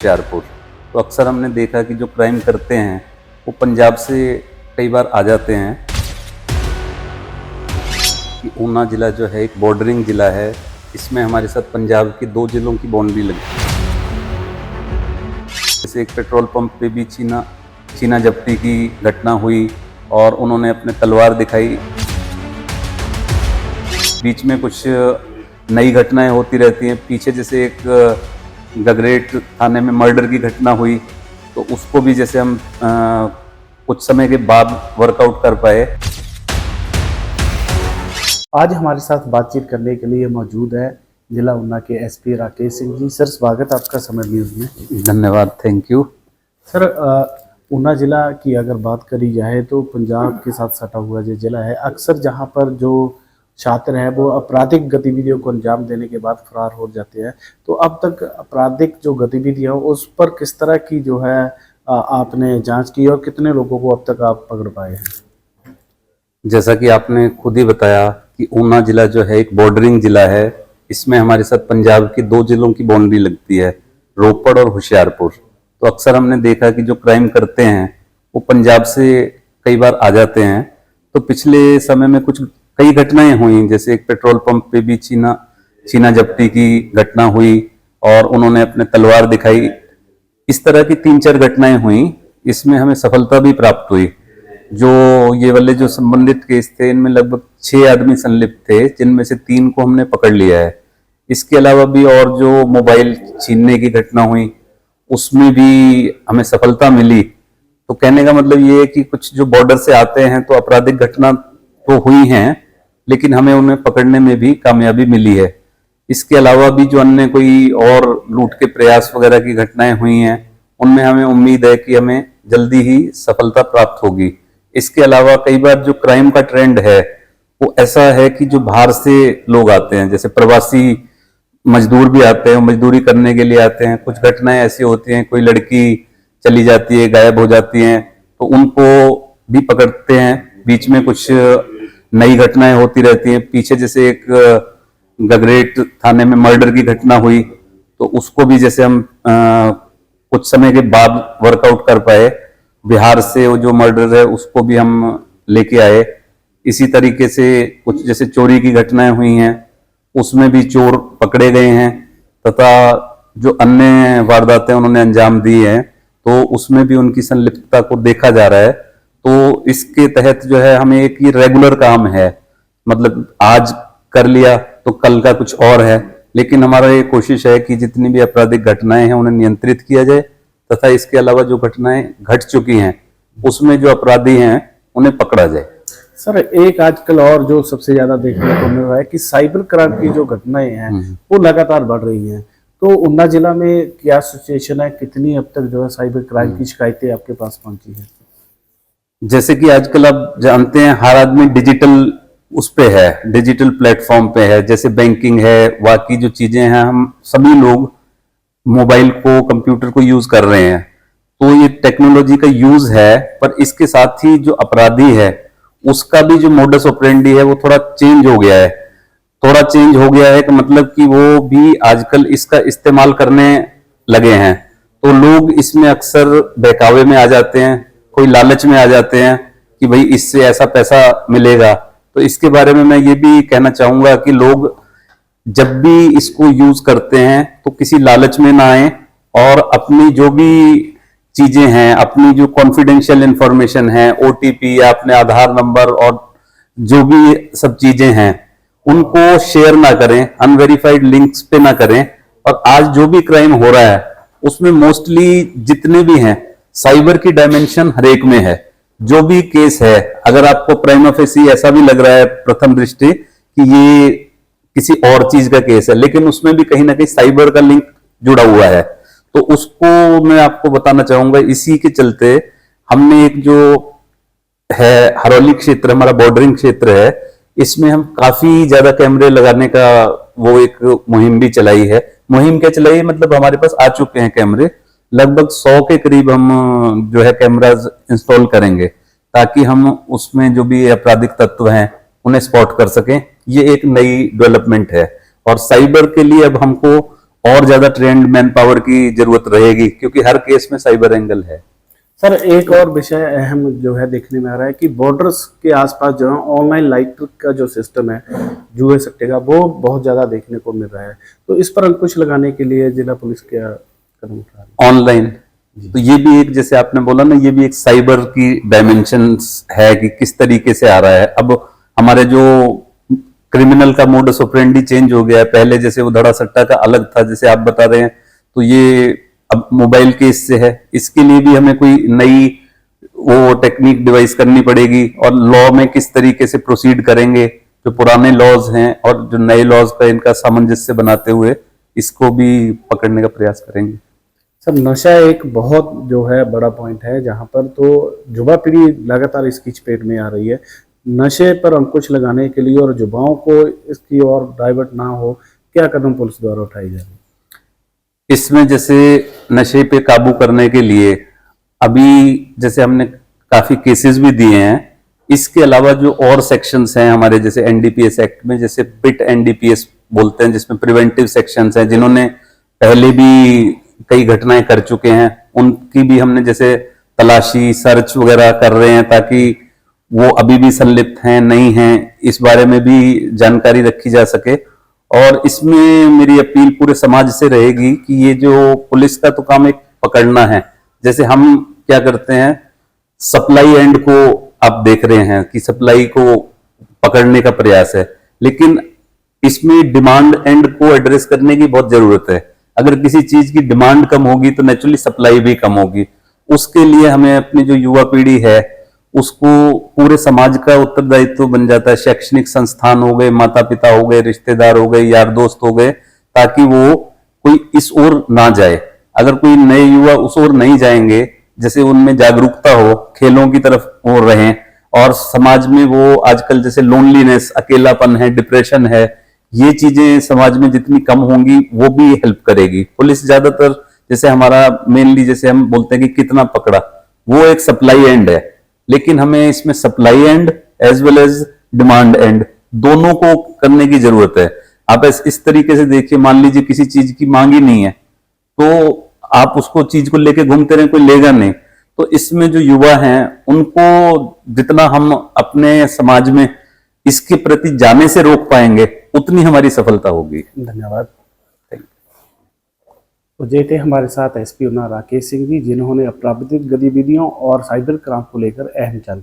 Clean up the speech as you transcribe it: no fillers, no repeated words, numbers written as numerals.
होशियारपुर। तो अक्सर हमने देखा कि जो क्राइम करते हैं वो पंजाब से कई बार आ जाते हैं। कि ऊना ज़िला जो है एक बॉर्डरिंग ज़िला है, इसमें हमारे साथ पंजाब के 2 ज़िलों की बाउंड्री लगती है। जैसे एक पेट्रोल पंप पे भी छीना झपटी की घटना हुई और उन्होंने अपने तलवार दिखाई। बीच में कुछ नई घटनाएं होती रहती हैं। पीछे जैसे एक गगरेट थाने में मर्डर की घटना हुई, तो उसको भी जैसे हम कुछ समय के बाद वर्कआउट कर पाए। आज हमारे साथ बातचीत करने के लिए मौजूद है जिला ऊना के एसपी राकेश सिंह जी। सर, स्वागत आपका समय न्यूज़ में। धन्यवाद, थैंक यू। सर, ऊना ज़िला की अगर बात करी जाए तो पंजाब के साथ सटा हुआ जो ज़िला है, अक्सर जहां पर जो छात्र हैं वो आपराधिक गतिविधियों को अंजाम देने के बाद फरार हो जाते हैं, तो अब तक आपराधिक जो गतिविधियाँ उस पर किस तरह की जो है आपने जांच की और कितने लोगों को अब तक आप पकड़ पाए हैं? जैसा कि आपने खुद ही बताया कि ऊना ज़िला जो है एक बॉर्डरिंग ज़िला है, इसमें हमारे साथ पंजाब के 2 ज़िलों की बाउंड्री लगती है, रोपड़ और होशियारपुर। तो अक्सर हमने देखा कि जो क्राइम करते हैं वो पंजाब से कई बार आ जाते हैं। तो पिछले समय में कुछ कई घटनाएं हुई, जैसे एक पेट्रोल पंप पे भी छीना झपटी की घटना हुई और उन्होंने अपने तलवार दिखाई। इस तरह की 3-4 घटनाएं हुई, इसमें हमें सफलता भी प्राप्त हुई। जो ये वाले जो संबंधित केस थे, इनमें लगभग 6 आदमी संलिप्त थे, जिनमें से 3 को हमने पकड़ लिया है। इसके अलावा भी और जो मोबाइल छीनने की घटना हुई, उसमें भी हमें सफलता मिली। तो कहने का मतलब ये है कि कुछ जो बॉर्डर से आते हैं तो आपराधिक घटना तो हुई हैं, लेकिन हमें उन्हें पकड़ने में भी कामयाबी मिली है। इसके अलावा भी जो अन्य कोई और लूट के प्रयास वगैरह की घटनाएं हुई हैं, उनमें हमें उम्मीद है कि हमें जल्दी ही सफलता प्राप्त होगी। इसके अलावा कई बार जो क्राइम का ट्रेंड है वो ऐसा है कि जो बाहर से लोग आते हैं, जैसे प्रवासी मजदूर भी आते हैं, मजदूरी करने के लिए आते हैं। कुछ घटनाएं ऐसी होती हैं, कोई लड़की चली जाती है, गायब हो जाती हैं, तो उनको भी पकड़ते हैं। बीच में कुछ नई घटनाएं होती रहती हैं। पीछे जैसे एक गगरेट थाने में मर्डर की घटना हुई, तो उसको भी जैसे हम कुछ समय के बाद वर्कआउट कर पाए। बिहार से वो जो मर्डर है उसको भी हम लेके आए। इसी तरीके से कुछ जैसे चोरी की घटनाएं हुई हैं, उसमें भी चोर पकड़े गए हैं, तथा जो अन्य वारदातें उन्होंने अंजाम दी हैं तो उसमें भी उनकी संलिप्तता को देखा जा रहा है। तो इसके तहत जो है हमें एक ये रेगुलर काम है, मतलब आज कर लिया तो कल का कुछ और है, लेकिन हमारा ये कोशिश है कि जितनी भी आपराधिक घटनाएं हैं उन्हें नियंत्रित किया जाए, तथा इसके अलावा जो घटनाएं घट चुकी हैं उसमें जो अपराधी हैं उन्हें पकड़ा जाए। सर, एक आजकल और जो सबसे ज्यादा देखने को मिल रहा है कि साइबर क्राइम की जो घटनाएं हैं वो लगातार बढ़ रही हैं, तो ऊना जिला में क्या सिचुएशन है? कितनी अब तक जो है साइबर क्राइम की शिकायतें आपके पास पहुंची है? जैसे कि आजकल आप जानते हैं हर आदमी डिजिटल उस पे है, डिजिटल प्लेटफॉर्म पे है, जैसे बैंकिंग है, बाकी जो चीजें हैं, हम सभी लोग मोबाइल को, कंप्यूटर को यूज कर रहे हैं। तो ये टेक्नोलॉजी का यूज है, पर इसके साथ ही जो अपराधी है उसका भी जो मोडस ऑपरेंडी है वो थोड़ा चेंज हो गया है। थोड़ा चेंज हो गया है कि मतलब कि वो भी आजकल इसका इस्तेमाल करने लगे हैं। तो लोग इसमें अक्सर बहकावे में आ जाते हैं, कोई लालच में आ जाते हैं कि भाई इससे ऐसा पैसा मिलेगा। तो इसके बारे में मैं ये भी कहना चाहूंगा कि लोग जब भी इसको यूज करते हैं तो किसी लालच में ना आए, और अपनी जो भी चीजें हैं, अपनी जो कॉन्फिडेंशियल इंफॉर्मेशन है, ओटीपी या अपने आधार नंबर और जो भी सब चीजें हैं, उनको शेयर ना करें, अनवेरिफाइड लिंक्स पे ना करें। और आज जो भी क्राइम हो रहा है उसमें मोस्टली जितने भी हैं, साइबर की डायमेंशन हर एक में है। जो भी केस है, अगर आपको प्राइमा फेसी ऐसा भी लग रहा है प्रथम दृष्टि कि ये किसी और चीज का केस है, लेकिन उसमें भी कहीं ना कहीं साइबर का लिंक जुड़ा हुआ है। तो उसको मैं आपको बताना चाहूंगा। इसी के चलते हमने एक जो है हरौली क्षेत्र, हमारा बॉर्डरिंग क्षेत्र है, इसमें हम काफी ज्यादा कैमरे लगाने का वो एक मुहिम भी चलाई है। मुहिम क्या चलाई, मतलब हमारे पास आ चुके हैं कैमरे, लगभग 100 के करीब हम जो है कैमराज इंस्टॉल करेंगे, ताकि हम उसमें जो भी आपराधिक तत्व हैं उन्हें स्पॉट कर सकें। ये एक नई डेवलपमेंट है। और साइबर के लिए अब हमको और ज्यादा ट्रेंड मैन पावर की जरूरत रहेगी, क्योंकि हर केस में साइबर एंगल है। सर एक और विषय अहम जो है देखने में आ रहा है कि बॉर्डर्स के आसपास जो है ऑनलाइन लाइट का जो सिस्टम है जुए सट्टे का, वो बहुत ज़्यादा देखने को मिल रहा है। तो इस पर अंकुश लगाने के लिए जिला पुलिस क्या कदम उठा रही है? ऑनलाइन, तो ये भी एक, जैसे आपने बोला ना, ये भी एक साइबर की डायमेंशंस है कि किस तरीके से आ रहा है। अब हमारे जो क्रिमिनल का मोडस ऑपरेंडी चेंज हो गया है। पहले जैसे वो धड़ा सट्टा का अलग था, जैसे आप बता रहे हैं, तो ये अब मोबाइल के इससे है। इसके लिए भी हमें कोई नई वो टेक्निक डिवाइस करनी पड़ेगी, और लॉ में किस तरीके से प्रोसीड करेंगे, जो पुराने लॉज हैं और जो नए लॉज का इनका सामंजस्य बनाते हुए इसको भी पकड़ने का प्रयास करेंगे। सर नशा एक बहुत जो है बड़ा पॉइंट है, जहाँ पर तो युवा पीढ़ी लगातार इसकी चपेट में आ रही है। नशे पर अंकुश लगाने के लिए और युवाओं को इसकी ओर डाइवर्ट ना हो, क्या कदम पुलिस द्वारा उठाई जा रही है? इसमें जैसे नशे पे काबू करने के लिए अभी जैसे हमने काफी केसेस भी दिए हैं। इसके अलावा जो और सेक्शंस हैं हमारे, जैसे एनडीपीएस एक्ट में, जैसे पिट एनडीपीएस बोलते हैं, जिसमें प्रिवेंटिव सेक्शंस हैं, जिन्होंने पहले भी कई घटनाएं कर चुके हैं, उनकी भी हमने जैसे तलाशी सर्च वगैरह कर रहे हैं, ताकि वो अभी भी संलिप्त हैं नहीं हैं इस बारे में भी जानकारी रखी जा सके। और इसमें मेरी अपील पूरे समाज से रहेगी कि ये जो पुलिस का तो काम एक पकड़ना है। जैसे हम क्या करते हैं, सप्लाई एंड को आप देख रहे हैं कि सप्लाई को पकड़ने का प्रयास है, लेकिन इसमें डिमांड एंड को एड्रेस करने की बहुत जरूरत है। अगर किसी चीज की डिमांड कम होगी तो नेचुरली सप्लाई भी कम होगी। उसके लिए हमें अपनी जो युवा पीढ़ी है उसको पूरे समाज का उत्तरदायित्व बन जाता है। शैक्षणिक संस्थान हो गए, माता पिता हो गए, रिश्तेदार हो गए, यार दोस्त हो गए, ताकि वो कोई इस ओर ना जाए। अगर कोई नए युवा उस ओर नहीं जाएंगे, जैसे उनमें जागरूकता हो, खेलों की तरफ वो रहें, और समाज में वो आजकल जैसे लोनलीनेस, अकेलापन है, डिप्रेशन है, ये चीजें समाज में जितनी कम होंगी वो भी हेल्प करेगी। पुलिस ज्यादातर जैसे हमारा मेनली जैसे हम बोलते हैं कि कितना पकड़ा, वो एक सप्लाई एंड है, लेकिन हमें इसमें supply and as well as demand and दोनों को करने की जरूरत है। आप इस तरीके से देखिए, मान लीजिए किसी चीज की मांग ही नहीं है, तो आप उसको चीज को लेके घूमते रहे, कोई लेगा नहीं। तो इसमें जो युवा हैं उनको जितना हम अपने समाज में इसके प्रति जाने से रोक पाएंगे, उतनी हमारी सफलता होगी। धन्यवाद। तो ये थे हमारे साथ एसपी ऊना राकेश सिंह जी, जिन्होंने आपराधिक गतिविधियों और साइबर क्राइम को लेकर अहम जानकारी